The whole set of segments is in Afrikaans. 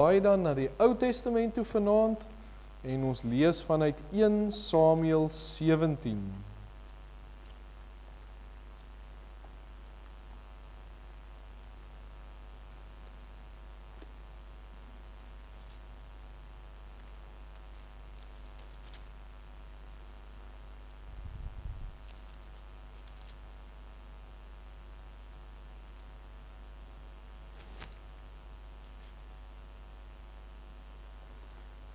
Draai dan na die Ou Testament toe vanaand en ons lees vanuit 1 Samuel 17.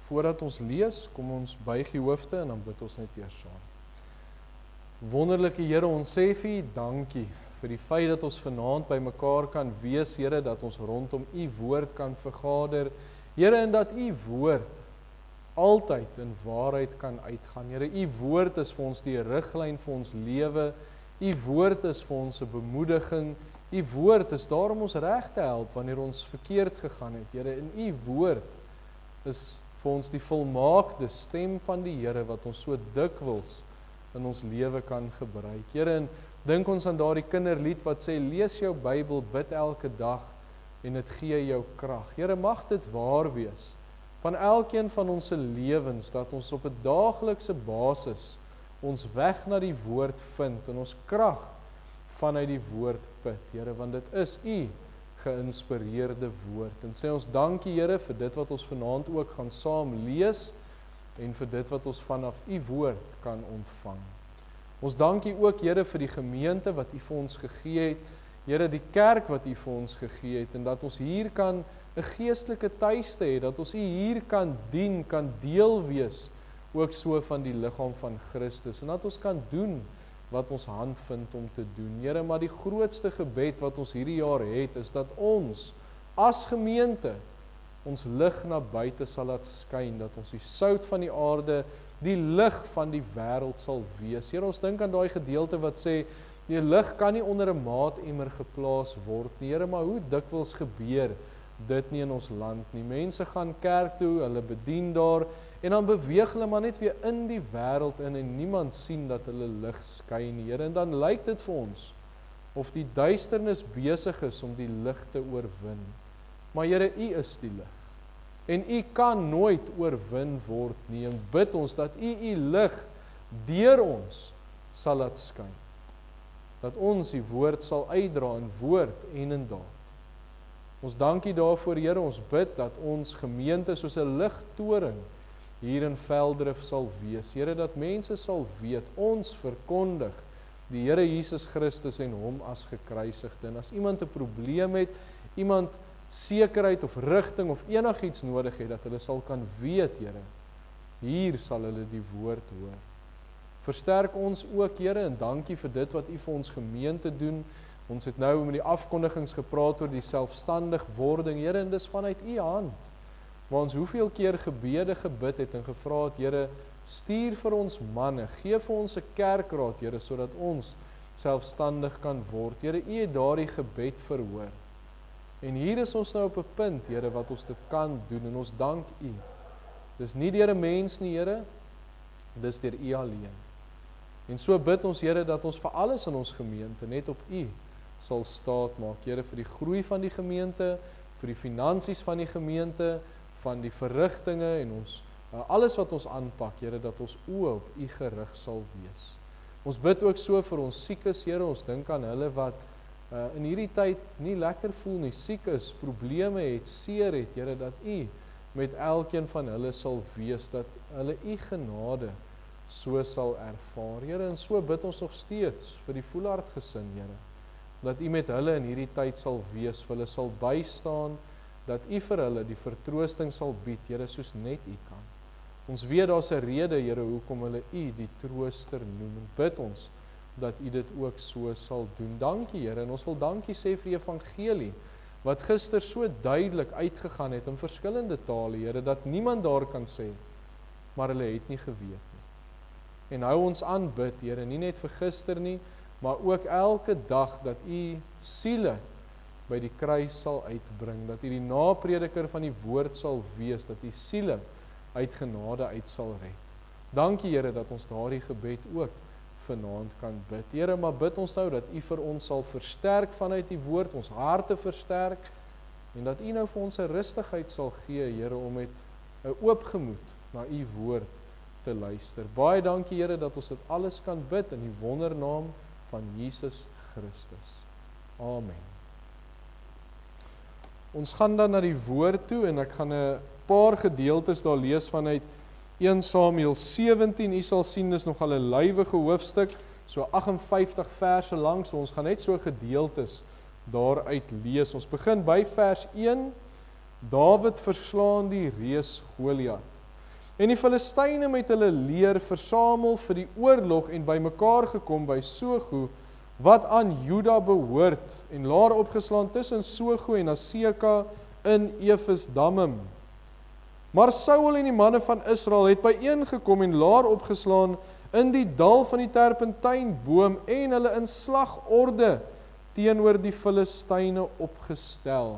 Voordat ons lees, kom ons buig die hoofde en dan bid ons net eers saam. Wonderlike Here, ons sê vir U dankie vir die feit dat ons vanaand by mekaar kan wees, Here, dat ons rondom U woord kan vergader, Here, en dat U woord altyd in waarheid kan uitgaan. Here, U woord is vir ons die riglyn vir ons lewe, U woord is vir ons 'n bemoediging, U woord is daar om ons reg te help wanneer ons verkeerd gegaan het, Here, en U woord is vir ons die volmaakte stem van die Here wat ons so dikwels in ons lewe kan gebruik. Here, en dink ons aan daardie kinderlied wat sê, lees jou Bybel, bid elke dag en dit gee jou krag. Here, mag dit waar wees van elkeen van ons se lewens, dat ons op 'n daaglikse basis ons weg na die woord vind en ons krag vanuit die woord put, Here, want dit is U geïnspireerde woord. En sê ons dankie, Here, vir dit wat ons vanaand ook gaan saam lees en vir dit wat ons vanaf U woord kan ontvang. Ons dankie ook, Here, vir die gemeente wat U vir ons gegee het, Here, die kerk wat U vir ons gegee het, en dat ons hier kan 'n geestelike tuiste hê, dat ons U hier kan dien, kan deel wees, ook so van die liggaam van Christus, en dat ons kan doen wat ons hand vind om te doen. Here, maar die grootste gebed wat ons hierdie jaar het, is dat ons as gemeente ons lig na buite sal laat skyn, dat ons die sout van die aarde, die lig van die wêreld sal wees. Here, ons dink aan daai gedeelte wat sê, die lig kan nie onder 'n maatemmer geplaas word nie. Here, maar hoe dikwels gebeur dit nie in ons land nie. Mense gaan kerk toe, hulle bedien daar, en dan beweeg hulle maar net weer in die wêreld in en niemand sien dat hulle lig skyn nie, Here. En dan lyk dit vir ons of die duisternis besig is om die lig te oorwin. Maar Here, U is die lig. En U kan nooit oorwin word nie. En bid ons dat U lig deur ons sal laat skyn. Dat ons die woord sal uitdra in woord en in daad. Ons dankie daarvoor, Here. Ons bid dat ons gemeente soos 'n ligtoring hier in Veldrif sal wees. Here, dat mense sal weet, ons verkondig die Here Jesus Christus en hom as gekruisigde. En as iemand 'n probleem het, iemand sekerheid of rigting of enigiets nodig het, dat hulle sal kan weet, Here, hier sal hulle die woord hoor. Versterk ons ook, Here, en dankie vir dit wat U vir ons gemeente doen. Ons het nou met die afkondigings gepraat oor die selfstandig wording, Here, en dis vanuit U hand. Waar ons hoeveel keer gebede gebid het en gevra het, Here, stuur vir ons manne, gee vir ons 'n kerkraad, Here, sodat ons selfstandig kan word. Here, U het daardie gebed verhoor. En hier is ons nou op 'n punt, Here, wat ons dit kan doen, en ons dank U. Dis nie deur 'n mens nie, Here, dis deur U alleen. En so bid ons, Here, dat ons vir alles in ons gemeente net op U sal staat maak, Here, vir die groei van die gemeente, vir die finansies van die gemeente, van die verrigtinge en ons alles wat ons aanpak, Here, dat ons oë op U gerig sal wees. Ons bid ook so vir ons siekes, Here, ons dink aan hulle wat in hierdie tyd nie lekker voel nie, siek is, probleme het, seer het, Here, dat U met elkeen van hulle sal wees, dat hulle U genade so sal ervaar, Here, en so bid ons nog steeds vir die Voelaard gesin, Here, dat U met hulle in hierdie tyd sal wees, vir hulle sal bystaan, dat U vir hulle die vertroosting sal bied, Here, soos net U kan. Ons weet daar's 'n rede, Here, hoekom hulle U die trooster noem, en bid ons dat U dit ook so sal doen. Dankie, Here, en ons wil dankie sê vir die evangelie, wat gister so duidelik uitgegaan het in verskillende tale, Here, dat niemand daar kan sê, maar hulle het nie geweet nie. En hou ons aan bid, Here, nie net vir gister nie, maar ook elke dag dat U siele by die kruis sal uitbring, dat U die naprediker van die woord sal wees, dat U siele uit genade uit sal red. Dankie, Here, dat ons daardie gebed ook vanaand kan bid. Here, maar bid ons nou dat U vir ons sal versterk vanuit die woord, ons harte versterk, en dat U nou vir ons 'n rustigheid sal gee, Here, om met 'n oop gemoed na U woord te luister. Baie dankie, Here, dat ons dit alles kan bid in die wondernaam van Jesus Christus. Amen. Ons gaan dan na die woord toe en ek gaan 'n paar gedeeltes daar lees vanuit 1 Samuel 17. U sal sien dis nogal 'n lywige hoofstuk, so 58 verse lank, so ons gaan net so gedeeltes daaruit lees. Ons begin by vers 1. Dawid verslaan die reus Goliat. En die Filistyne met hulle leer versamel vir die oorlog en bymekaar gekom by Sogo, wat aan Juda behoort, en laar opgeslaan tussen Sogo en Aseka in Efes-Dammim. Maar Saul en die manne van Israel het byeengekom en laar opgeslaan in die dal van die terpentynboom en hulle in slagorde teenoor die Filistyne opgestel.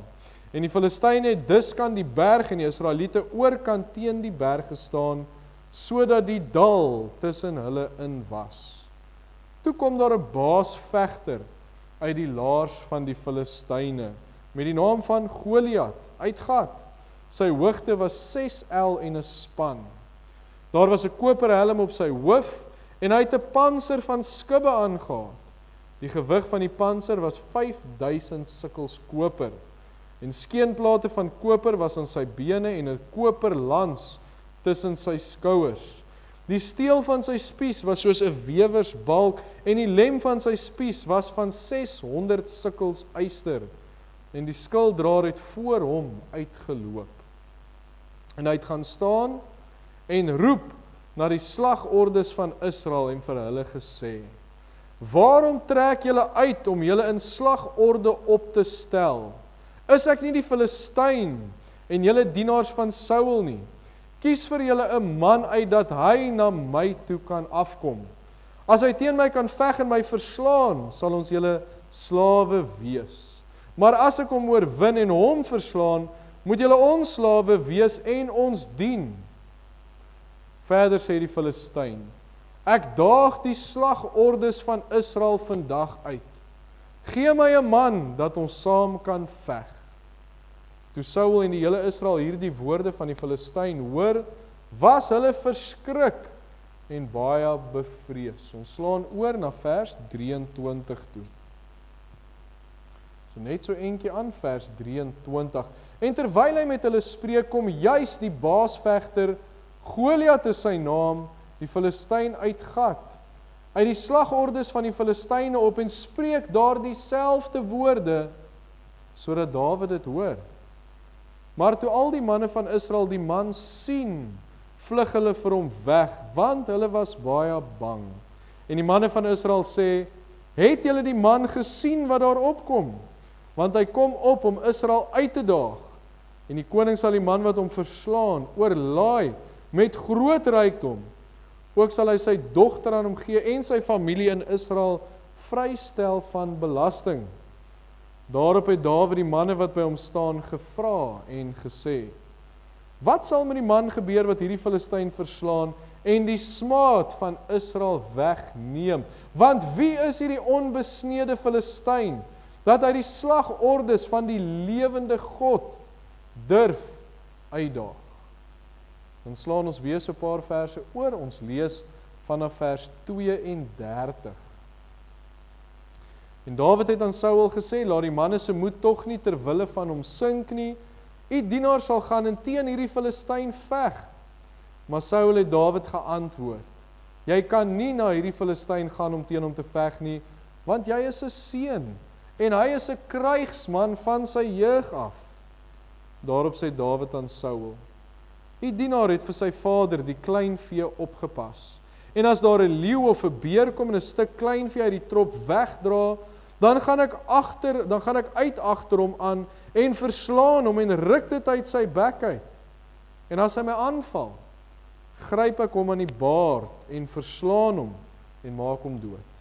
En die Filistyne het dus kan die berg en die Israeliete oorkant teen die berg gestaan, sodat die dal tussen hulle in was. Toe kom daar 'n baasvegter uit die laars van die Filistyne, met die naam van Goliat, uit Gat. Sy hoogte was 6 el en 'n span. Daar was 'n koperhelm op sy hoof, en hy het 'n panser van skubbe aangehad. Die gewig van die panser was 5000 sikkels koper, en skeenplate van koper was aan sy bene en 'n koperlans tussen sy skouers. Die steel van sy spies was soos 'n wewersbalk, en die lem van sy spies was van 600 sikkels yster, en die skilddraer het voor hom uitgeloop. En hy het gaan staan en roep na die slagordes van Israel en vir hulle gesê: Waarom trek julle uit om julle in slagorde op te stel? Is ek nie die Filistyn en julle dienaars van Saul nie? Kies vir julle 'n man uit dat hy na my toe kan afkom. As hy teen my kan veg en my verslaan, sal ons julle slawe wees. Maar as ek hom oorwin en hom verslaan, moet julle ons slawe wees en ons dien. Verder sê die Filistyn: Ek daag die slagordes van Israel vandag uit. Gee my 'n man dat ons saam kan veg. Toe Saul en die hele Israel hierdie woorde van die Filistyn hoor, was hulle verskrik en baie bevrees. Ons slaan oor na vers 23 toe. So net so eentjie aan vers 23. En terwyl hy met hulle spreek, kom juis die baasvegter, Goliat is sy naam, die Filistyn uit Gat, uit die slagordes van die Filistyne op en spreek daar dieselfde woorde, sodat Dawid dit hoor. Maar toe al die manne van Israel die man sien, vlug hulle vir hom weg, want hulle was baie bang. En die manne van Israel sê: Het julle die man gesien wat daar opkom? Want hy kom op om Israel uit te daag. En die koning sal die man wat hom verslaan, oorlaai met groot rykdom. Ook sal hy sy dogter aan hom gee en sy familie in Israel vrystel van belasting. Daarop het Dawid die manne wat by hom staan gevra en gesê: Wat sal met die man gebeur wat hierdie Filistyn verslaan en die smaad van Israel wegneem? Want wie is hierdie onbesnede Filistyn dat hy die slagordes van die lewende God durf uitdaag? Dan slaan ons weer so 'n paar verse oor. Ons lees vanaf vers 32. En Dawid het aan Saul gesê: Laat die manne se moed tog nie ter wille van hom sink nie. U dienaar sal gaan en teen hierdie Filistyn veg. Maar Saul het Dawid geantwoord: Jy kan nie na hierdie Filistyn gaan om teen hom te veg nie, want jy is 'n seun en hy is 'n krygsman van sy jeug af. Daarop sê Dawid aan Saul: Die dienaar het vir sy vader die kleinvee opgepas. En as daar 'n leeu of 'n beer kom en 'n stuk kleinvee uit die trop wegdra, dan gaan ek uit agter hom aan en verslaan hom en ruk dit uit sy bek uit. En as hy my aanval, gryp ek hom aan die baard en verslaan hom en maak hom dood.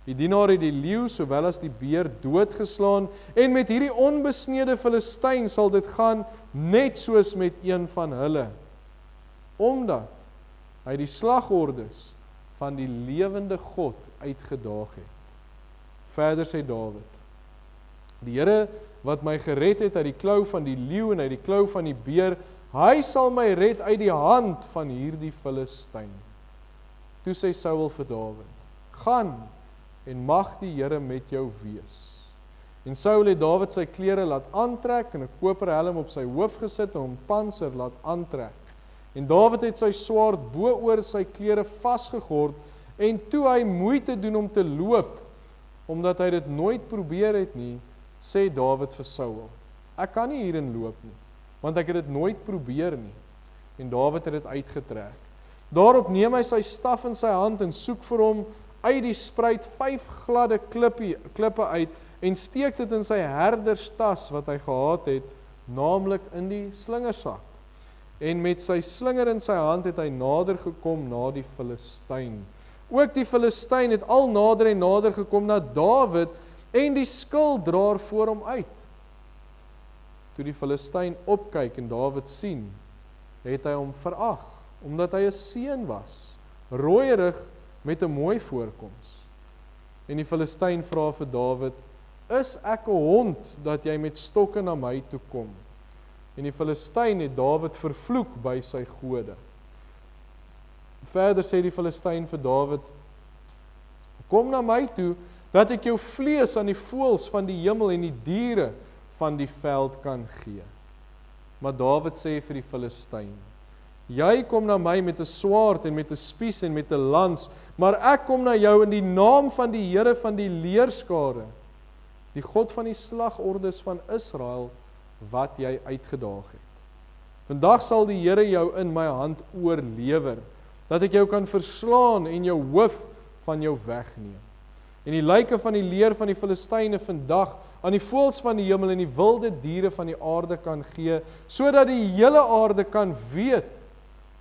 Die dienaar het die leeu sowel as die beer doodgeslaan, en met hierdie onbesnede Filistyn sal dit gaan net soos met een van hulle, omdat hy die slagordes van die lewende God uitgedaag het. Verder sê Dawid: Die Here wat my gered het uit die klou van die leeu en uit die klou van die beer, hy sal my red uit die hand van hierdie Filistyn. Toe sê Saul vir Dawid, gaan en mag die Here met jou wees. En Saul het Dawid sy klere laat aantrek en 'n koperhelm op sy hoof gesit en hom pantser laat aantrek. En Dawid het sy swaard bo oor sy klere vasgegord en toe hy moeite doen om te loop, omdat hy dit nooit probeer het nie, sê Dawid vir Saul, ek kan nie hierin loop nie, want ek het dit nooit probeer nie. En Dawid het dit uitgetrek. Daarop neem hy sy staf in sy hand en soek vir hom uit die spruit 5 gladde klippe uit en steek dit in sy herderstas wat hy gehad het, naamlik in die slingersak. En met sy slinger in sy hand het hy nader gekom na die Filistyn. Ook die Filistyn het al nader en nader gekom na Dawid en die skilddraer voor hom uit. Toe die Filistyn opkyk en Dawid sien, het hy hom verag, omdat hy 'n seun was, rooierig met 'n mooi voorkoms. En die Filistyn vra vir Dawid, is ek 'n hond dat jy met stokke na my toe kom? En die Filistyn het Dawid vervloek by sy gode. Verder sê die Filistyn vir Dawid, kom na my toe, dat ek jou vlees aan die voëls van die hemel en die diere van die veld kan gee. Maar Dawid sê vir die Filistyn, jy kom na my met 'n swaard en met 'n spies en met 'n lans, maar ek kom na jou in die naam van die Here van die leerskare, die God van die slagordes van Israel, wat jy uitgedaag het. Vandag sal die Here jou in my hand oorlewer, dat ek jou kan verslaan en jou hoof van jou wegneem. En die lyke van die leer van die Filistyne vandag aan die voëls van die hemel en die wilde diere van die aarde kan gee, sodat die hele aarde kan weet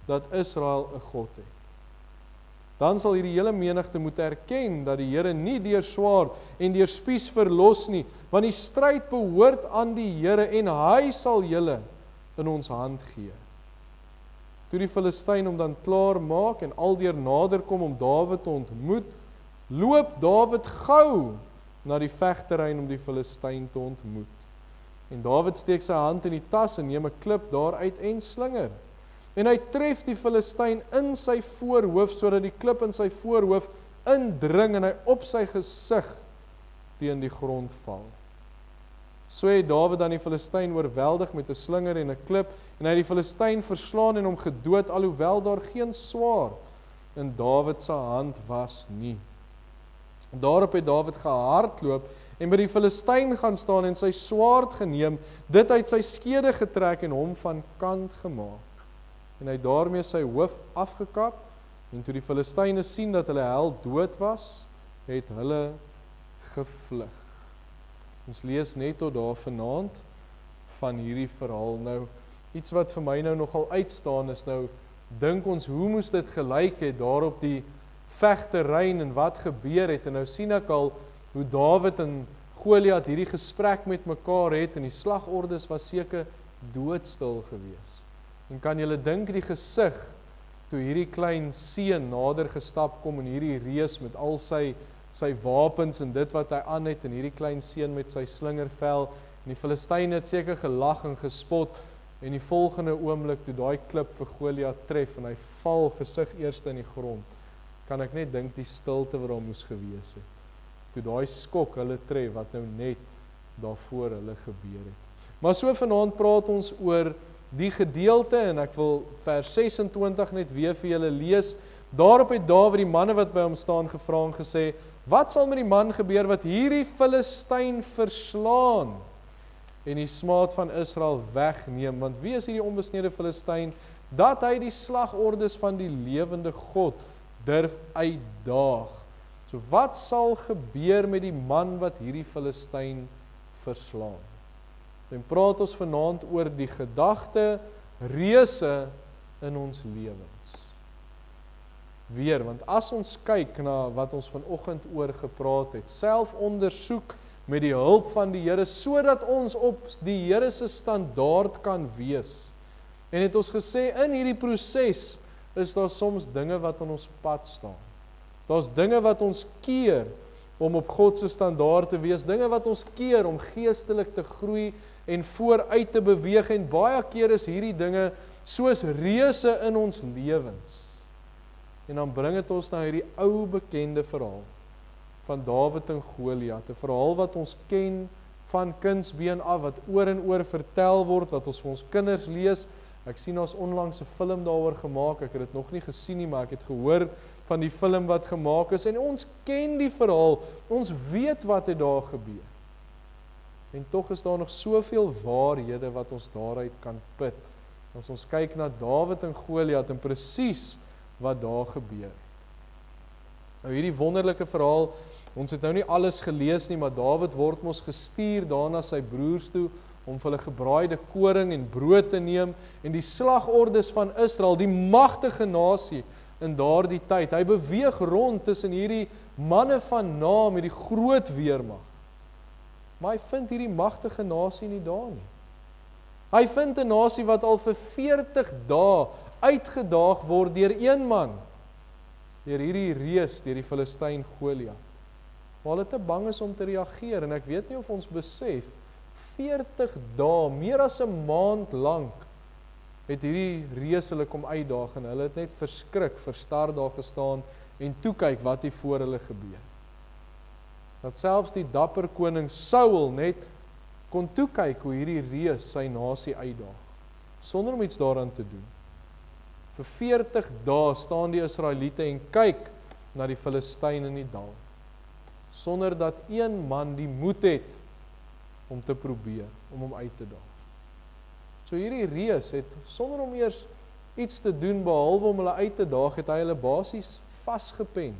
dat Israel 'n God het. Dan sal hierdie hele menigte moet erken dat die Here nie deur swaard en deur spies verlos nie, want die stryd behoort aan die Here en hy sal julle in ons hand gee. Toe die Filistyn hom dan klaar maak en aldeur nader kom om Dawid te ontmoet, loop Dawid gou na die vegterrein om die Filistyn te ontmoet. En Dawid steek sy hand in die tas en neem 'n klip daaruit en slinger. En hy tref die Filistyn in sy voorhoof, sodat die klip in sy voorhoof indring en hy op sy gesig teen die grond val. So het Dawid dan die Filistyn oorweldig met 'n slinger en 'n klip, en hy het die Filistyn verslaan en hom gedood, alhoewel daar geen swaard in Dawid se hand was nie. Daarop het Dawid gehardloop en by die Filistyn gaan staan en sy swaard geneem, dit uit sy skede getrek en hom van kant gemaak. En hy het daarmee sy hoof afgekap, en toe die Filistyne sien dat hulle held dood was, het hulle gevlug. Ons lees net tot daar vanaand van hierdie verhaal. Nou, iets wat vir my nou nogal uitstaan is nou, dink ons, hoe moes dit gelyk het daar op die vegterrein en wat gebeur het, en nou sien ek al hoe Dawid en Goliat hierdie gesprek met mekaar het, en die slagordes was seker doodstil gewees. En kan julle dink die gesig, toe hierdie klein seun nader gestap kom, en hierdie reus met al sy wapens en dit wat hy aan het, en hierdie klein seun met sy slingervel, en die Filistyne het seker gelag en gespot, en die volgende oomblik, toe daai klip vir Goliat tref, en hy val gesig eers in die grond, kan ek net dink die stilte wat daar moes gewees het, toe daai skok hulle tref, wat nou net daarvoor hulle gebeur het. Maar so vanaand praat ons oor die gedeelte, en ek wil vers 26 net weer vir julle lees. Daarop het Dawid die manne wat by hom staan gevra en gesê, wat sal met die man gebeur wat hierdie Filistyn verslaan en die smaad van Israel wegneem? Want wie is hierdie onbesnede Filistyn, dat hy die slagordes van die lewende God durf uitdaag? So wat sal gebeur met die man wat hierdie Filistyn verslaan? En praat ons vanaand oor die gedagte reuse in ons lewens. Weer, want as ons kyk na wat ons vanoggend oor gepraat het, selfondersoek met die hulp van die Here, sodat ons op die Here se standaard kan wees. En het ons gesê, in hierdie proses is daar soms dinge wat aan ons pad staan. Daar's dinge wat ons keer, om op God se standaard te wees, dinge wat ons keer om geestelik te groei en vooruit te beweeg, en baie keer is hierdie dinge soos reuse in ons lewens. En dan bring dit ons na hierdie ou bekende verhaal van Dawid en Goliat, 'n verhaal wat ons ken van kindsbeen af, wat oor en oor vertel word, wat ons vir ons kinders lees. Ek sien ons onlangs 'n film daaroor gemaak, ek het dit nog nie gesien nie, maar ek het gehoor van die film wat gemaak is, en ons ken die verhaal, ons weet wat het daar gebeur. En tog is daar nog soveel waarhede wat ons daaruit kan put, as ons kyk na Dawid en Goliat en presies wat daar gebeur het. Nou hierdie wonderlike verhaal, ons het nou nie alles gelees nie, maar Dawid word mos gestuur daarna sy broers toe, om vir hulle gebraaide koring en brood te neem, en die slagordes van Israel, die magtige nasie in daardie tyd, hy beweeg rond tussen hierdie manne van naam, hierdie groot weermag. Maar hy vind hierdie magtige nasie nie daar nie. Hy vind 'n nasie wat al vir 40 dae uitgedaag word deur een man, deur hierdie reus, deur die Filistyn Goliat. Maar hulle te bang is om te reageer, en ek weet nie of ons besef, 40 dae, meer as 'n maand lank, het hierdie reus hulle kom uitdaag, en hulle het net verskrik, verstar daar gestaan, en toe kyk wat hier voor hulle gebeur. Dat selfs die dapper koning Saul net kon toe kyk hoe hierdie reus sy nasie uitdaag, sonder om iets daaraan te doen. Vir 40 dae staan die Israeliete en kyk na die Filistyn in die dal, sonder dat een man die moed het om te probeer, om hom uit te daag. So hierdie reus het, sonder om eers iets te doen, behalwe om hulle uit te daag, het hy hulle basies vasgepen.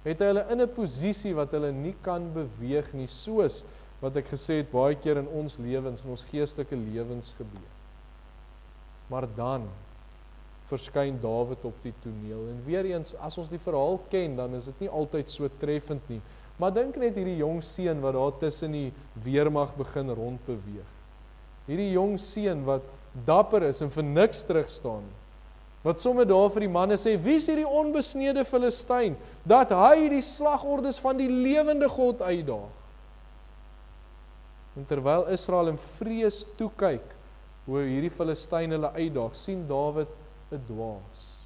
Het hy hulle in 'n posisie wat hulle nie kan beweeg nie, soos wat ek gesê het, baie keer in ons lewens, in ons geestelike lewens gebeur. Maar dan verskyn Dawid op die toneel, en weer eens, as ons die verhaal ken, dan is dit nie altyd so treffend nie, maar dink net hierdie jong seun wat daar tussen die weermag begin rondbeweeg. Hierdie jong seun wat dapper is en vir niks terugstaan, wat sommer daar vir die manne sê, wie is hierdie onbesnede Filistyn, dat hy die slagordes van die lewende God uitdaag. En terwyl Israel in vrees toekyk, hoe hierdie Filistyn hulle uitdaag, sien Dawid 'n dwaas.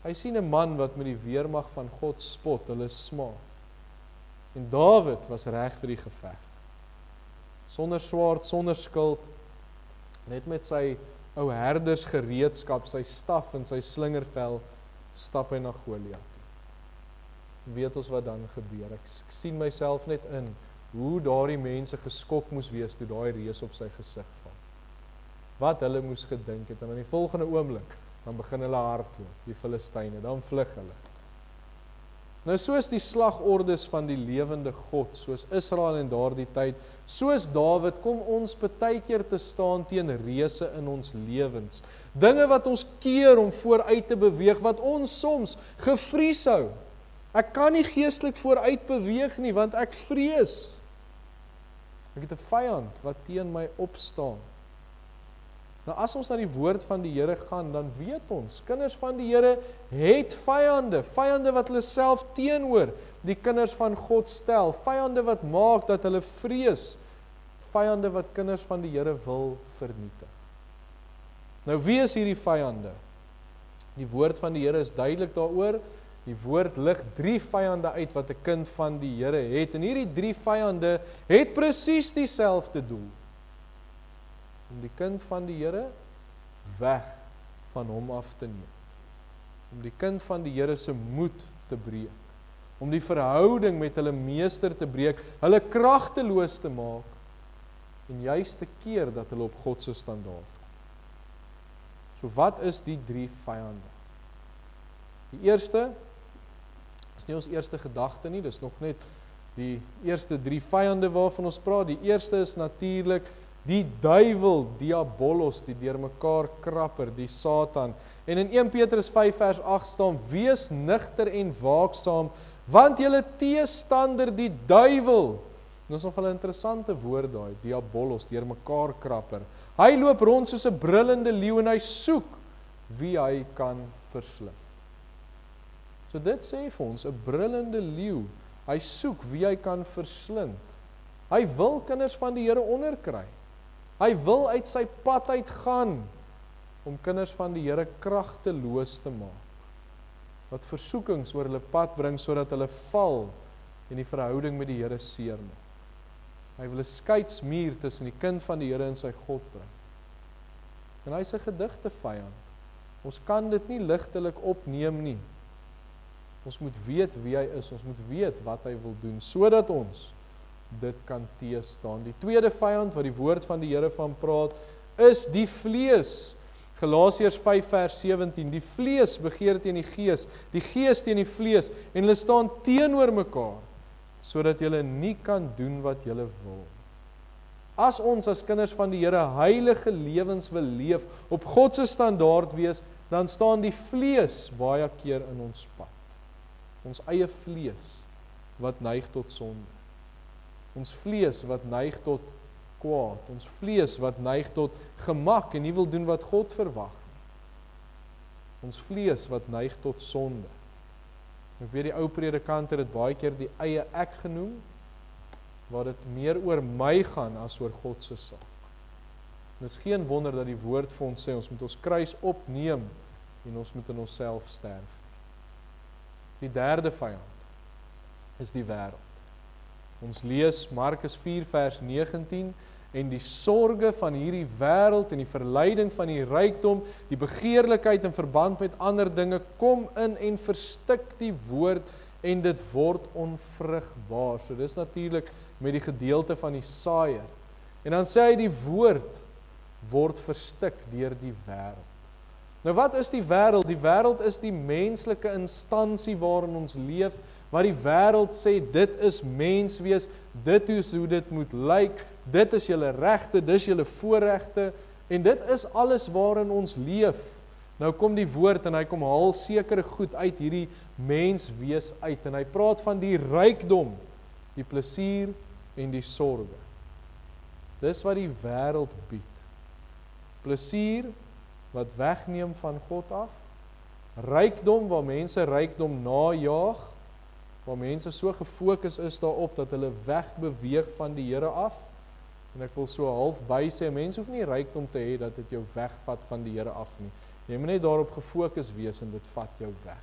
Hy sien 'n man wat met die weermag van God spot, hulle smaak. En Dawid was reg vir die geveg. Sonder swaard, sonder skild, net met sy ou herdersgereedskap, sy staf en sy slingervel, stap hy na Goliat toe. Weet ons wat dan gebeur? Ek sien myself net in, hoe daardie mense geskok moes wees, toe daai reus op sy gesig val. Wat hulle moes gedink het, en in die volgende oomblik, dan begin hulle hardloop, die Filistyne, dan vlug hulle. Nou soos die slagordes van die lewende God, soos Israel in daardie tyd, soos Dawid, kom ons baie keer te staan teen reuse in ons lewens. Dinge wat ons keer om vooruit te beweeg, wat ons soms gevries hou. Ek kan nie geestelik vooruit beweeg nie, want ek vrees. Ek het 'n vyand wat teen my opstaan. Nou as ons na die woord van die Here gaan, dan weet ons, kinders van die Here het vyande, vyande wat hulle self teenoor die kinders van God stel, vyande wat maak dat hulle vrees, vyande wat kinders van die Here wil vernietig. Nou wie is hierdie vyande? Die woord van die Here is duidelik daaroor. Die woord lig 3 vyande uit wat 'n kind van die Here het, en hierdie 3 vyande het presies dieselfde doel. Om die kind van die Here weg van hom af te neem. Om die kind van die Here se moed te breek. Om die verhouding met hulle meester te breek, hulle kragteloos te maak, en juist te keer dat hulle op God se standaard kom. So wat is die 3 vyande? Die eerste, is nie ons eerste gedagte nie, dis nog net die eerste 3 vyande waarvan ons praat. Die eerste is natuurlik die duiwel, diabolos, die deurmekaar krapper, die Satan. En in 1 Petrus 5 vers 8 staan, wees nigter en waaksaam, want julle teestander die duiwel, dit is nog 'n interessante woord daai, diabolos, deurmekaar krapper. Hy loop rond soos 'n brullende leeu en hy soek wie hy kan verslind. So dit sê vir ons, 'n brullende leeu Hy soek wie hy kan verslind. Hy wil kinders van die Here onderkry. Hy wil uit sy pad uitgaan om kinders van die Here kragteloos te maak. Wat versoekings oor hulle pad bring sodat hulle val en die verhouding met die Here seermaak. Hy wil 'n skeidsmuur tussen die kind van die Here en sy God bring. En hy is 'n gedigte vyand. Ons kan dit nie ligtelik opneem nie. Ons moet weet wie hy is, ons moet weet wat hy wil doen, sodat ons dit kan teëstaan. Die tweede vyand wat die woord van die Here van praat, is die vlees. Galasiërs 5 vers 17, die vlees begeer teen die gees teen die vlees, en hulle staan teenoor mekaar, sodat julle nie kan doen wat julle wil. As ons as kinders van die Here heilige lewens wil leef, op God se standaard wees, dan staan die vlees baie keer in ons pad. Ons eie vlees wat neig tot sonde. Ons vlees wat neig tot kwaad. Ons vlees wat neig tot gemak en nie wil doen wat God verwag. Ons vlees wat neig tot sonde. Ek weet die ou predikant het dit baie keer die eie ek genoem, waar dit meer oor my gaan as oor God se saak. En is geen wonder dat die woord vir ons sê, ons moet ons kruis opneem en ons moet in onsself sterf. Die derde vyand is die wêreld. Ons lees Markus 4 vers 19, en die sorge van hierdie wêreld en die verleiding van die rykdom, die begeerlikheid in verband met ander dinge, kom in en verstik die woord en dit word onvrugbaar. So dis natuurlik met die gedeelte van die saaier. En dan sê hy die woord word verstik deur die wêreld. Nou wat is die wêreld? Die wêreld is die menslike instansie waarin ons leef, waar die wêreld sê dit is menswees, dit is hoe dit moet lyk, dit is julle regte, dis julle voorregte, en dit is alles waarin ons leef. Nou kom die woord en hy kom haal sekere goed uit hierdie menswees uit, en hy praat van die rykdom, die plesier en die sorge. Dis wat die wêreld bied. Plesier wat wegneem van God af, rykdom waar mense rykdom najaag, waar mense so gefokus is daarop dat hulle wegbeweeg van die Here af. En ek wil so half by sê, mens hoef nie rykdom te hê dat dit jou wegvat van die Here af nie. Jy moet net daarop gefokus wees en dit vat jou weg.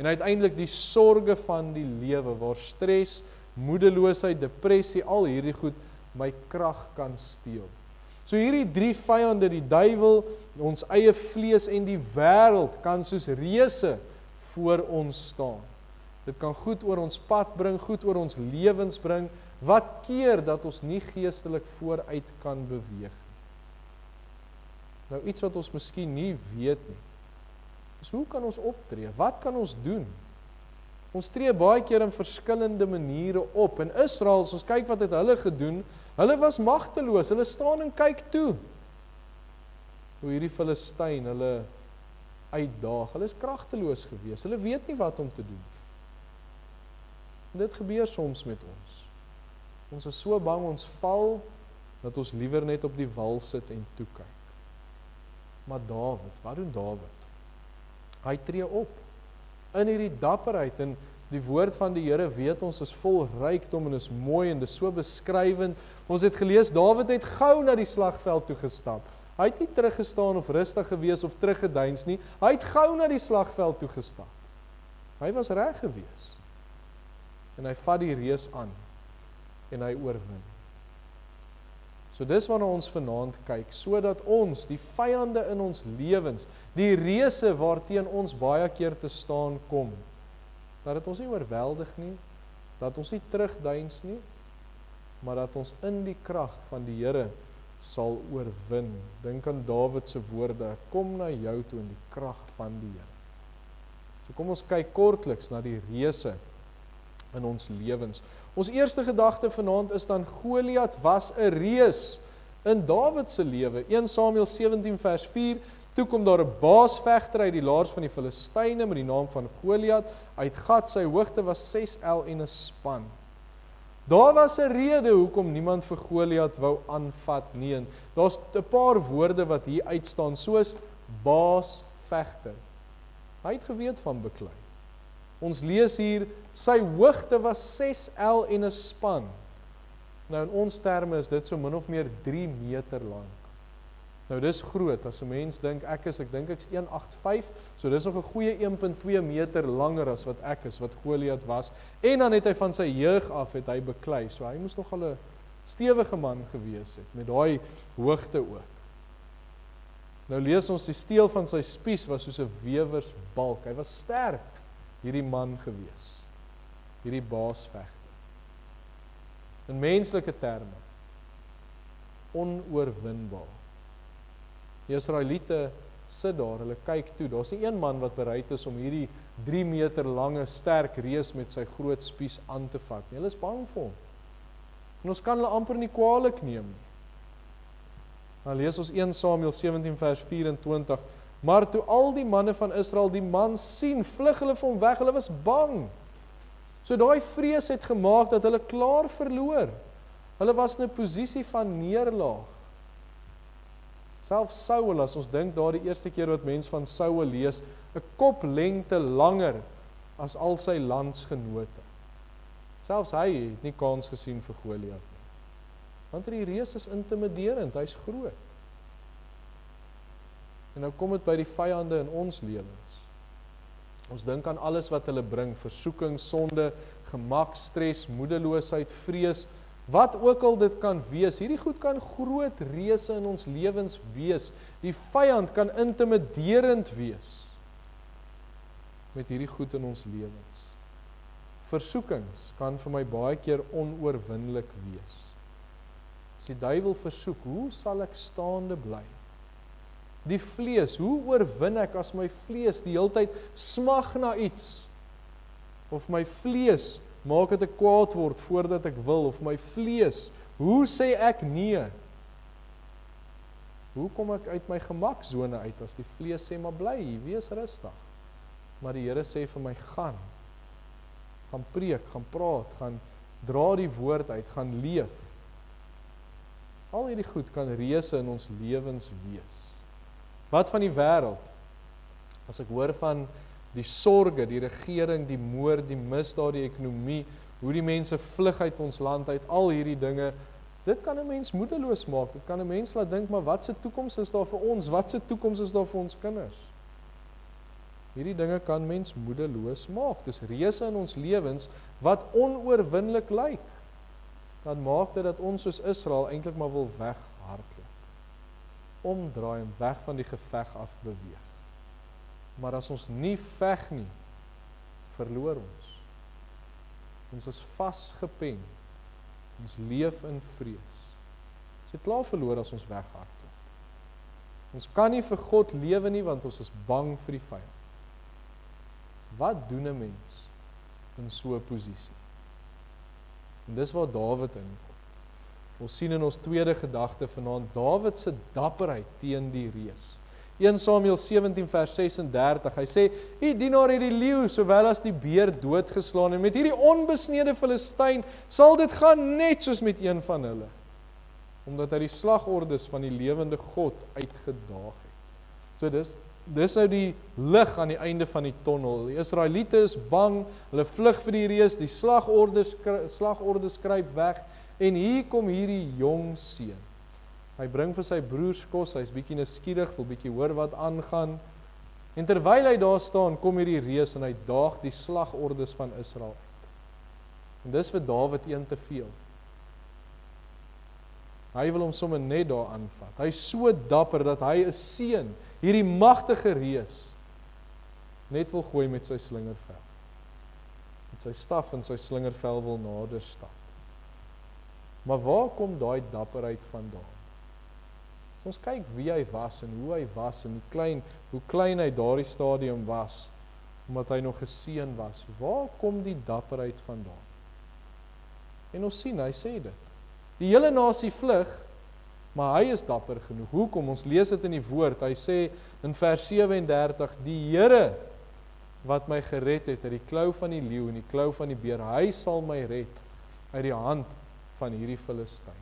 En uiteindelik die sorge van die lewe, waar stres, moedeloosheid, depressie, al hierdie goed my krag kan steel. So hierdie drie vyande, die duiwel, ons eie vlees en die wêreld, kan soos reuse voor ons staan. Dit kan goed oor ons pad bring, goed oor ons lewens bring, wat keer dat ons nie geestelik vooruit kan beweeg. Nou iets wat ons miskien nie weet nie, is hoe kan ons optree? Wat kan ons doen? Ons tree baie keer in verskillende maniere op. En Israel, as ons kyk wat het hulle gedoen, hulle was magteloos, hulle staan en kyk toe. Hoe hierdie Filistyn hulle uitdaag, hulle is kragteloos gewees, hulle weet nie wat om te doen. En dit gebeur soms met ons. Ons is so bang ons val, dat ons liewer net op die wal sit en toekyk. Maar Dawid, wat doen Dawid? Hy tree op, in hierdie dapperheid, en die woord van die Here weet ons is vol rykdom en is mooi en dis so beskrywend. Ons het gelees, Dawid het gou na die slagveld toe gestap. Hy het nie teruggestaan of rustig gewees of teruggedeins nie, hy het gou na die slagveld toe gestap. Hy was reg gewees. En hy vat die reus aan, en hy oorwin. So dis waarna ons vanaand kyk, sodat ons, die vyande in ons lewens, die reuse waarteen ons baie keer te staan kom, dat het ons nie oorweldig nie, dat ons nie terugdeins nie, maar dat ons in die krag van die Here sal oorwin. Dink aan Dawid se woorde, kom na jou toe in die krag van die Here. So kom ons kyk kortliks na die reuse in ons lewens. Ons eerste gedagte vanaand is dan, Goliat was 'n reus in Dawid se lewe. 1 Samuel 17 vers 4, toe kom daar 'n baasvegter uit die laars van die Filistyne met die naam van Goliat, uit Gat, sy hoogte was 6 el en 'n span. Daar was 'n rede hoekom niemand vir Goliat wou aanvat nie, en daar's 'n paar woorde wat hier uitstaan, soos baasvegter. Hy het geweet van beklei. Ons lees hier, sy hoogte was 6 L en 'n span. Nou in ons terme is dit so min of meer 3 meter lank. Nou dis groot, as 'n mens dink ek dink ek's 1,85, so dis nog 'n goeie 1,2 meter langer as wat ek is, wat Goliat was. En dan het hy van sy jeug af het hy beklei, so hy moes nogal 'n stewige man gewees het, met daai hoogte ook. Nou lees ons, die steel van sy spies was soos 'n wewersbalk. Hy was sterk, hierdie man gewees, hierdie baasvegter. In menslike terme, onoorwinbaar. Die Israeliete sit daar, hulle kyk toe, daar's nie een man wat bereid is om hierdie 3 meter lange sterk reus met sy groot spies aan te vat nie. Hulle is bang vir hom. En ons kan hulle amper nie kwaadlik neem nie. Dan lees ons 1 Samuel 17 vers 24, maar toe al die manne van Israel die man sien, vlug hulle vir hom weg, hulle was bang. So daai vrees het gemaak dat hulle klaar verloor. Hulle was in 'n posisie van neerlaag. Selfs Saul, as ons dink daar die eerste keer wat mens van Saul lees, 'n koplengte langer as al sy landsgenote. Selfs hy het nie kans gesien vir Goliat nie. Want die reus is intimiderend, hy's groot. En nou kom dit by die vyande in ons lewens. Ons dink aan alles wat hulle bring, versoeking, sonde, gemak, stres, moedeloosheid, vrees, wat ook al dit kan wees. Hierdie goed kan groot reuse in ons lewens wees. Die vyand kan intimiderend wees met hierdie goed in ons lewens. Versoekings kan vir my baie keer onoorwinlik wees. As die duiwel versoek, hoe sal ek staande bly? Die vlees, hoe oorwin ek as my vlees die heeltyd smag na iets? Of my vlees maak dit ek kwaad word voordat ek wil, of my vlees, hoe sê ek nee? Hoe kom ek uit my gemaksone uit as die vlees sê, maar bly, wees rustig. Maar die Here sê vir my, gaan preek, gaan praat, gaan dra die woord uit, gaan leef. Al hierdie goed kan reuse in ons lewens wees. Wat van die wêreld? As ek hoor van die sorge, die regering, die moord, die misdaad, die ekonomie, hoe die mense vlug uit ons land uit, al hierdie dinge, dit kan 'n mens moedeloos maak, dit kan 'n mens laat dink, maar wat se toekoms is daar vir ons, wat se toekoms is daar vir ons kinders? Hierdie dinge kan mens moedeloos maak, dis reuse in ons lewens, wat onoorwinlik lyk, dan maak dit dat ons soos Israel eintlik maar wil weghardloop, omdraai en weg van die geveg af beweeg. Maar as ons nie veg nie, verloor ons. Ons is vasgepen. Ons leef in vrees. Ons het klaar verloor as ons weghardloop. Ons kan nie vir God lewe nie, want ons is bang vir die vyand. Wat doen 'n mens in so 'n posisie? En dis waar Dawid inkom. Ons sien in ons tweede gedagte vanaand Dawid se dapperheid teen die reus. 1 Samuel 17 vers 36, hy sê, die dienaar het die leeu sowel as die beer doodgeslaan, en met hierdie onbesnede Filistyn sal dit gaan net soos met een van hulle, omdat hy die slagordes van die lewende God uitgedaag het. So dis nou die lig aan die einde van die tonnel. Die Israeliete is bang, hulle vlug vir die reus, die slagordes skryp weg, en hier kom hierdie jong seun. Hy bring vir sy broers kos, hy's bietjie nuuskierig, wil bietjie hoor wat aangaan. En terwyl hy daar staan, kom hierdie reus en hy daag die slagordes van Israel uit. En dis vir Dawid een te veel. Hy wil hom sommer net daar aanvat. Hy is so dapper dat hy 'n seun, hierdie magtige reus, net wil gooi met sy slingervel. Met sy staf en sy slingervel wil nader stap. Maar waar kom daai dapperheid vandaan? Ons kyk wie hy was en hoe hy was en hoe klein hy daardie stadium was, omdat hy nog 'n seun was. Waar kom die dapperheid vandaan? En ons sien, hy sê dit. Die hele nasie vlug, maar hy is dapper genoeg. Hoekom? Ons lees dit in die woord. Hy sê in vers 37, die Here wat my gered het uit die klou van die leeu en die klou van die beer, hy sal my red uit die hand van hierdie Filistyn.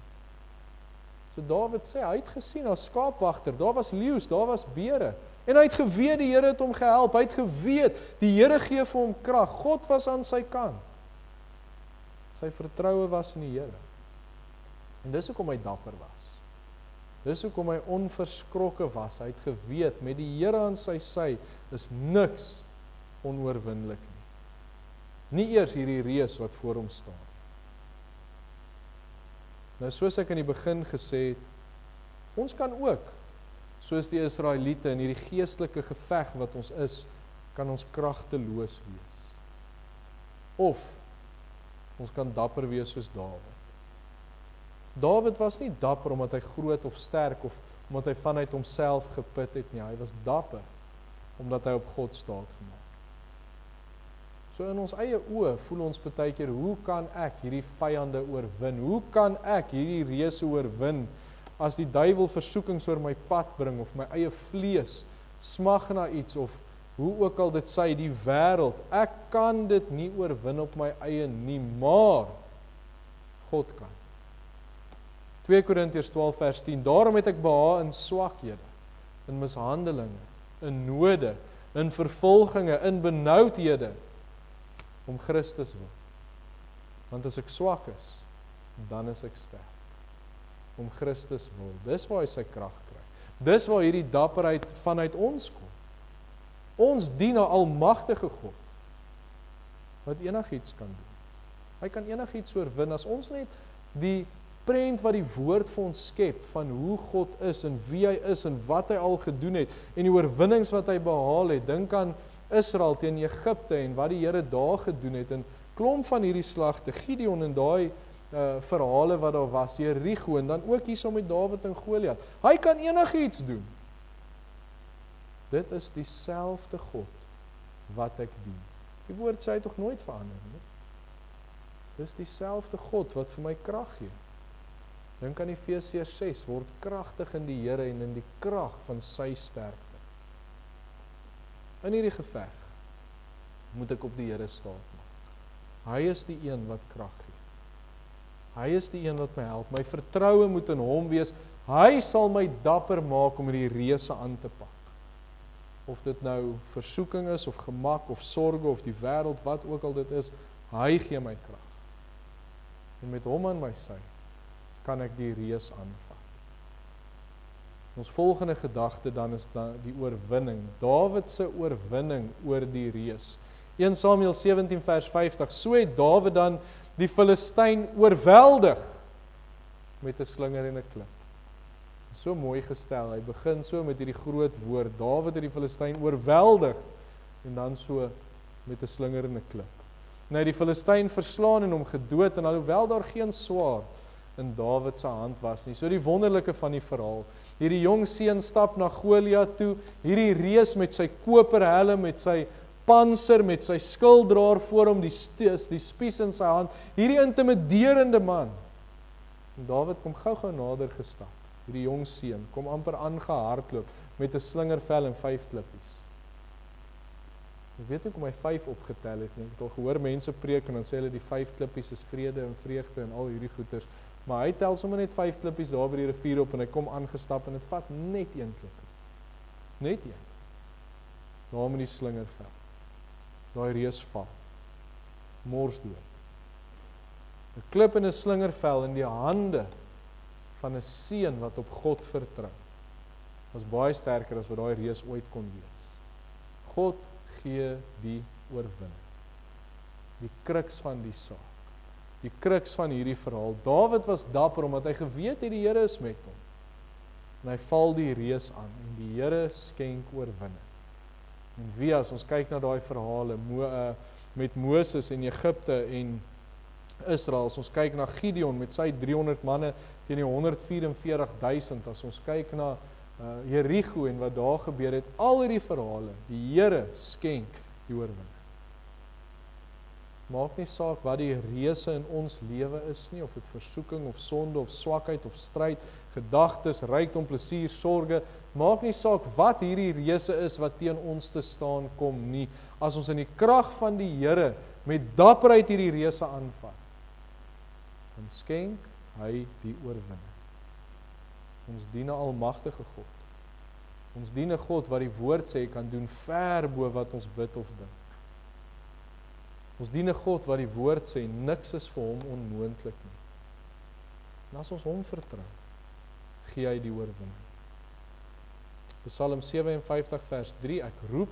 So Dawid sê, hy het gesien as skaapwagter, daar was leeu's, daar was beere, En hy het geweet die Here het hom gehelp. Hy het geweet die Here gee vir hom krag. God was aan sy kant. Sy vertroue was in die Here. En dis hoekom hy dapper was. Dis hoekom hy onverskrokke was. Hy het geweet met die Here aan sy sy is niks onoorwinnelik nie. Nie eers hierdie reus wat voor hom staan. Nou soos ek in die begin gesê het, ons kan ook, soos die Israeliete in hierdie geestelike geveg wat ons is, kan ons kragteloos wees. Of ons kan dapper wees soos Dawid. Dawid was nie dapper omdat hy groot of sterk of omdat hy vanuit homself geput het nie. Hy was dapper omdat hy op God staat gemaak. So in ons eie oë voel ons baie keer, hoe kan ek hierdie vyande oorwin? Hoe kan ek hierdie reuse oorwin as die duiwel versoekings oor my pad bring of my eie vlees smag na iets of hoe ook al dit sê, die wêreld. Ek kan dit nie oorwin op my eie nie, maar God kan. 2 Korintiërs 12 vers 10. Daarom het ek behaag in swakhede, in mishandelinge, in node, in vervolginge, in benoudhede, om Christus wil. Want as ek swak is, dan is ek sterk. Om Christus wil. Dis waar hy sy krag kry. Dis waar hierdie dapperheid vanuit ons kom. Ons dien 'n almagtige God, wat enigiets kan doen. Hy kan enigiets oorwin, as ons net die prent wat die woord vir ons skep, van hoe God is, en wie hy is, en wat hy al gedoen het, en die oorwinnings wat hy behaal het. Dink aan Israel teen Egipte, en wat die Here daar gedoen het, en klomp van hierdie slagte, Gideon en daai verhale wat daar was, Jerigo, en dan ook hierso met Dawid en Goliat. Hy kan enigiets doen. Dit is dieselfde God wat ek dien. Die woord sê hy tog nooit verander nie. Dis dieselfde God wat vir my krag gee. Dink aan Efesiërs 6, word kragtig in die Here en in die krag van sy sterkte. In hierdie geveg moet ek op die Here staat maak. Hy is die een wat krag gee. Hy is die een wat my help. My vertroue moet in hom wees. Hy sal my dapper maak om hierdie reuse aan te pak. Of dit nou versoeking is, of gemak, of sorge, of die wêreld, wat ook al dit is, hy gee my krag. En met hom aan my sy, kan ek die reus aanvat. Ons volgende gedagte dan is die oorwinning. Dawid se oorwinning oor die reus. 1 Samuel 17 vers 50. So het Dawid dan die Filistyn oorweldig met 'n slinger en 'n klip. So mooi gestel. Hy begin so met hierdie groot woord. Dawid het die Filistyn oorweldig en dan so met 'n slinger en 'n klip. En hy het die Filistyn verslaan en hom gedood, en alhoewel daar geen swaard in Dawid se hand was nie. So die wonderlike van die verhaal. Hierdie jong seun stap na Goliat toe, hierdie reus met sy koperhelm, met sy panser, met sy skilddraer voor hom, die spies in sy hand, hierdie intimiderende man. En Dawid kom gou-gou nader gestap. Hierdie jong seun kom amper aangehardloop met 'n slingervel en 5 klippies. Ek weet nie hoe hy 5 opgetel het nie. Ek het al gehoor mense preek en dan sê hulle die 5 klippies is vrede en vreugde en al hierdie goeters. Maar hy tel sommer net 5 klippies daar by die rivier op en hy kom aangestap en dit vat net 1 klippie. Net 1. Daar met die slingervel. Daai reus val. Mors dood. 'n Klip en 'n slingervel in die hande van 'n seun wat op God vertrou, was baie sterker as wat daai reus ooit kon wees. God gee die oorwinning. Die kruks van die saak. Die kruks van hierdie verhaal. Dawid was dapper omdat hy geweet het die Here is met hom. En hy val die reus aan en die Here skenk oorwinning. En wie as ons kyk na daai verhale met Moses en Egipte en Israel, as ons kyk na Gideon met sy 300 manne teen die 144.000, as ons kyk na Jerigo en wat daar gebeur het, al hierdie verhale, die Here skenk die oorwinning. Maak nie saak wat die reuse in ons lewe is nie, of dit versoeking of sonde of swakheid of stryd, gedagtes, rykdom, plesier, sorge, maak nie saak wat hierdie reuse is wat teen ons te staan kom nie, as ons in die krag van die Here met dapperheid hierdie reuse aanvat, dan skenk hy die oorwinning. Ons dien 'n almagtige God, Ons dien 'n God wat die woord sê kan doen ver bo wat ons bid of dink. Ons dien 'n God wat die woord sê niks is vir hom onmoontlik nie. En as ons hom vertrou, gee hy die oorwinning. Psalm 57 vers 3, ek roep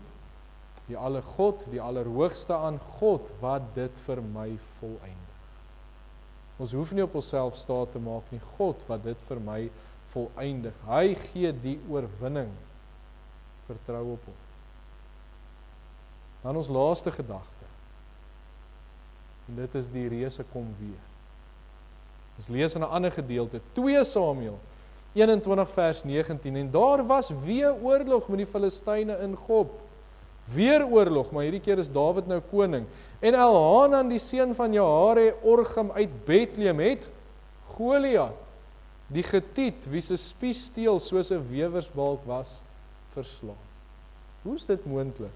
die alle God, die allerhoogste aan God, wat dit vir my voleindig. Ons hoef nie op onsself staat te maak nie, God wat dit vir my voleindig. Hy gee die oorwinning. Vertrou op hom. Dan ons laaste gedagte. En dit is die reëse kom weer. Ons lees in 'n ander gedeelte, 2 Samuel 21 vers 19, en daar was weer oorlog met die Filistyne in Gob. Weer oorlog, maar hierdie keer is Dawid nou koning. En Elhanan, die seun van Jahare-Orgim uit Bethlehem, het Goliat, die Getiet, wie se spies steel soos 'n wewersbalk was, verslaan. Hoe is dit moontlik?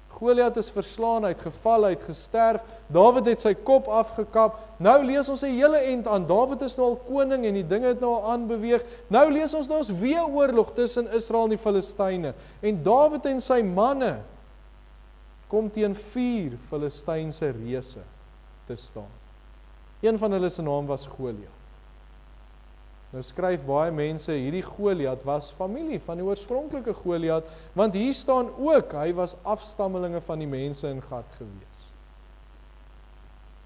Goliat is verslaan, hy het geval, hy het gesterf, Dawid het sy kop afgekap, nou lees ons 'n hele end aan, Dawid is nou al koning en die dinge het nou al aanbeweeg, nou lees ons nou weer oorlog tussen Israel en die Filistyne, en Dawid en sy manne kom teen 4 Filistynse reëse te staan. Een van hulle se naam was Goliat. Nou skryf baie mense, hierdie Goliat was familie van die oorspronklike Goliat, want hier staan ook, hy was afstammelinge van die mense in Gat gewees.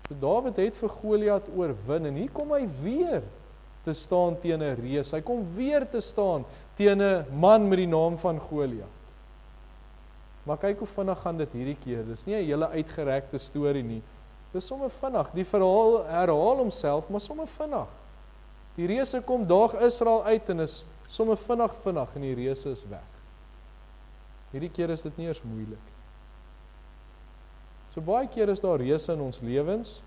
So Dawid het vir Goliat oorwin, en hier kom hy weer te staan teen 'n reus, hy kom weer te staan teen 'n man met die naam van Goliat. Maar kyk hoe vinnig gaan dit hierdie keer, dis nie 'n hele uitgerekte storie nie, dis sommer vinnig, die verhaal herhaal homself, maar sommer vinnig. Die reëse kom daag Israel uit en is sommer vinnig en die reëse is weg. Hierdie keer is dit nie eers moeilik. So baie keer is daar reëse in ons lewens.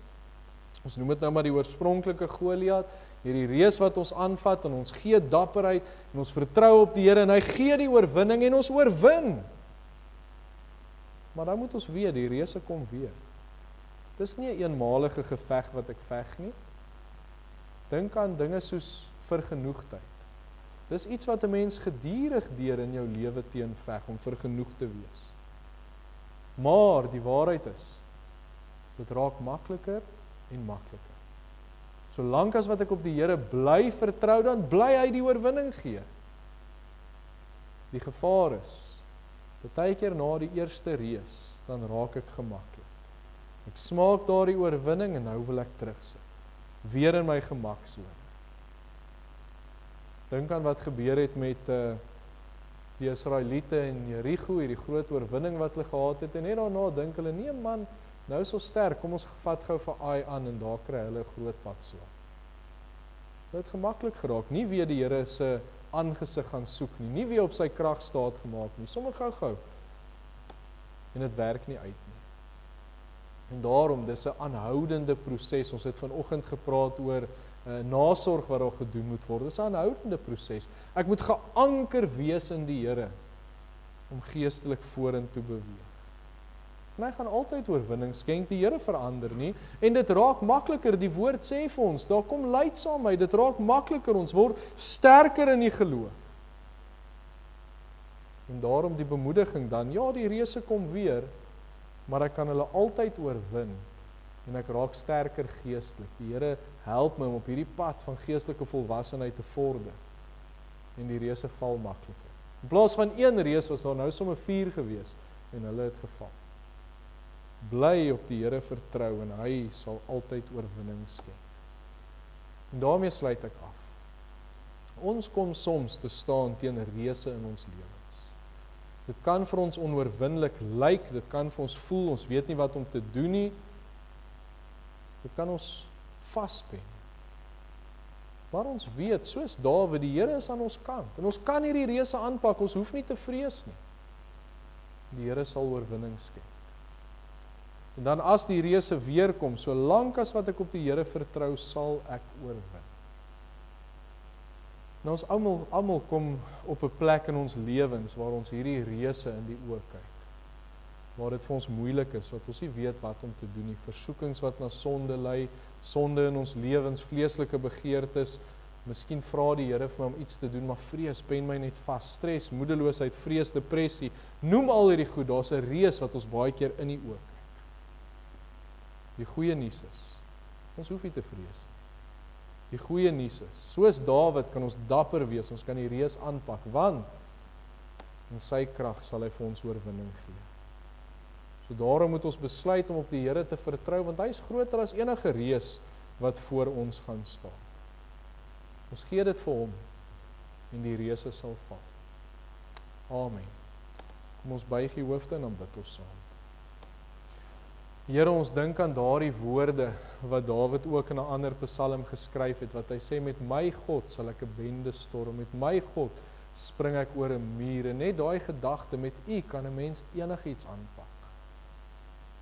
Ons noem dit nou maar die oorspronklike Goliat, hierdie reus wat ons aanvat en ons gee dapperheid en ons vertrou op die Here en hy gee die oorwinning en ons oorwin. Maar dan moet ons weet, die reëse kom weer. Dis nie 'n eenmalige geveg wat ek veg nie. Dink aan dinge soos vergenoegdheid. Dis iets wat 'n mens gedurig deur in jou lewe teen veg, om vergenoeg te wees. Maar die waarheid is, dit raak makliker en makliker. Solank as wat ek op die Here bly vertrou, dan bly hy die oorwinning gee. Die gevaar is, baie keer na die eerste reus, dan raak ek gemaklik. Ek smaak daardie oorwinning en nou wil ek terugsit. Weer in my gemaksone. Dink aan wat gebeur het met die Israeliete in Jerigo, hierdie groot oorwinning wat hulle gehad het, en net daarna dink hulle, nee man, nou is ons sterk, kom ons vat gou vir Ai aan, en daar kry hulle 'n groot pak slaag. Hulle het gemaklik geraak, nie weer die Here se aangesig gaan soek nie weer op sy krag staat gemaak nie, sommer gou. En dit werk nie uit nie. En daarom, dis 'n aanhoudende proses. Ons het vanoggend gepraat oor nasorg wat daar gedoen moet word. Dis 'n aanhoudende proses. Ek moet geanker wees in die Here om geestelik vorentoe beweeg. En hy gaan altyd oorwinning skenk, die Here verander nie, en dit raak makliker, die woord sê vir ons, daar kom lydsaamheid, dit raak makliker, ons word sterker in die geloof. En daarom die bemoediging dan, ja, die reëse kom weer, maar ek kan hulle altyd oorwin, en ek raak sterker geestelik. Die Here help my om op hierdie pad van geestelike volwassenheid te vorder, en die reëse val makliker. In plaas van 1 reus was daar nou sommer 4 gewees, en hulle het geval. Bly op die Here vertrou, en hy sal altyd oorwinning skenk. En daarmee sluit ek af. Ons kom soms te staan teen reëse in ons lewens. Dit kan vir ons onoorwinlik lyk, dit kan vir ons voel, ons weet nie wat om te doen nie. Dit kan ons vaspen. Maar ons weet, soos Dawid, die Here is aan ons kant, en ons kan hierdie reëse aanpak, ons hoef nie te vrees nie. Die Here sal oorwinning skenk. En dan as die reëse weer kom, solank as wat ek op die Here vertrou, sal ek oorwin. Nou ons almal kom op 'n plek in ons lewens waar ons hierdie reëse in die oë kyk. Waar dit vir ons moeilik is, wat ons nie weet wat om te doen nie. Versoekings wat na sonde lei, sonde in ons lewens, vleeslike begeertes, Miskien vra die Here vir my om iets te doen, maar vrees pen my net vas, stres, moedeloosheid, vrees, depressie, noem al hierdie goed, daar's 'n reus wat ons baie keer in die oë kyk. Die goeie nuus is, ons hoef nie te vrees nie. Die goeie nuus is, soos Dawid kan ons dapper wees, ons kan die reus aanpak, want in sy krag sal hy vir ons oorwinning gee. So daarom moet ons besluit om op die Here te vertrou, want hy is groter as enige reus wat voor ons gaan staan. Ons gee dit vir hom en die reuse sal val. Amen. Kom ons buig die hoofde en dan bid ons saam. Here, ons dink aan daardie woorde wat Dawid ook in 'n ander Psalm geskryf het, wat hy sê, met my God sal ek 'n bende storm, met my God spring ek oor 'n muur, en net daai gedagte, met U kan 'n mens enigiets aanpak.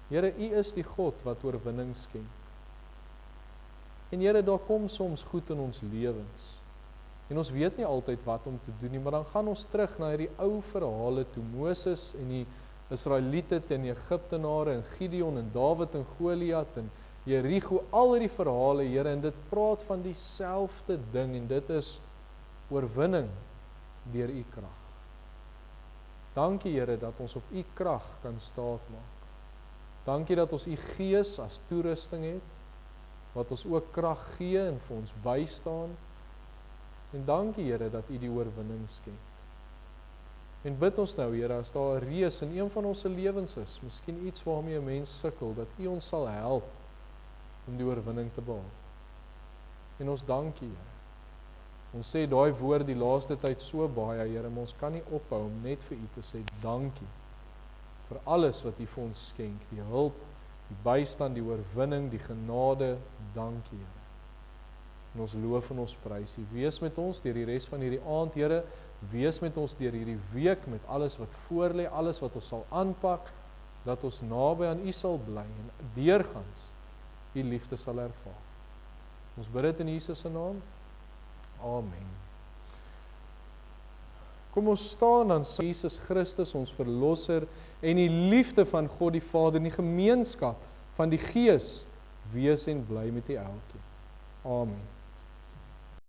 Here, U is die God wat oorwinning skenk. En Here, daar kom soms goed in ons lewens, en ons weet nie altyd wat om te doen nie, maar dan gaan ons terug na hierdie ou verhale toe, Moses en die Israeliete teen die Egiptenare, en Gideon en Dawid en Goliat en Jerigo, al hierdie verhale, Here, en dit praat van dieselfde ding, en dit is oorwinning deur U krag. Dankie, Here, dat ons op U krag kan staatmaak. Dankie dat ons U Gees as toerusting het, wat ons ook krag gee en vir ons bystaan. En dankie, Here, dat U die oorwinning skenk. En bid ons nou, Here, as daar 'n reus in een van ons se lewens is, miskien iets waarmee 'n mens sukkel, dat U ons sal help om die oorwinning te behaal. En ons dankie, Here. Ons sê daai woord die laaste tyd so baie, Here, maar ons kan nie ophou om net vir U te sê dankie vir alles wat U vir ons skenk, die hulp, die bystand, die oorwinning, die genade, dankie, Here. En ons loof en ons prys U. Wees met ons deur die res van hierdie aand, Here. Wees met ons deur hierdie week, met alles wat voor lê, alles wat ons sal aanpak, dat ons naby aan U sal bly en deurgangs U liefde sal ervaar. Ons bid dit in Jesus se naam. Amen. Kom ons staan dan saam Jesus Christus, ons verlosser, en die liefde van God die Vader, en die gemeenskap van die Gees, wees en bly met U elkeen. Amen.